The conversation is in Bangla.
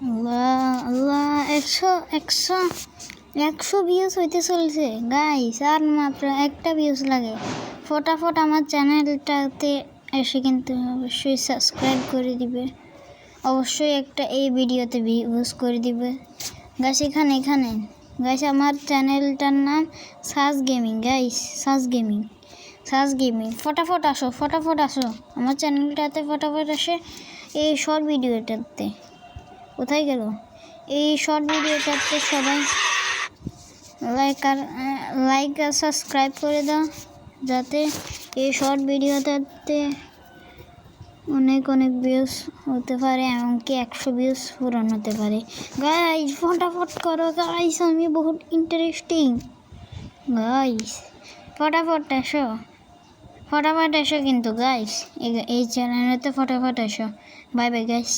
আল্লাহ আল্লাহ, 100 ভিউজ হইতে চলছে গাইস, আর মাত্র একটা ভিউজ লাগে। ফটাফট আমার চ্যানেলটাতে এসে কিন্তু অবশ্যই সাবস্ক্রাইব করে দিবে, অবশ্যই একটা এই ভিডিওতে ভিউজ করে দিবে গাইস। এখানে গাইস আমার চ্যানেলটার নাম সাজ গেমিং গাইস, সাজ গেমিং। ফটাফট আসো আমার চ্যানেলটাতে, ফটাফট আসে এই শর্ট ভিডিওটাতে। কোথায় গেল এই শর্ট ভিডিওটাতে? সবাই লাইক আর সাবস্ক্রাইব করে দাও, যাতে এই শর্ট ভিডিওটাতে অনেক ভিউজ হতে পারে, এমনকি 100 ভিউজ পূরণ হতে পারে। গাইস ফটাফট করো গাইস, আমি বহুত ইন্টারেস্টিং গাইস। ফটাফট এসো কিন্তু গাইস, এই চ্যানেলেতে ফটাফট এসো। Bye bye guys.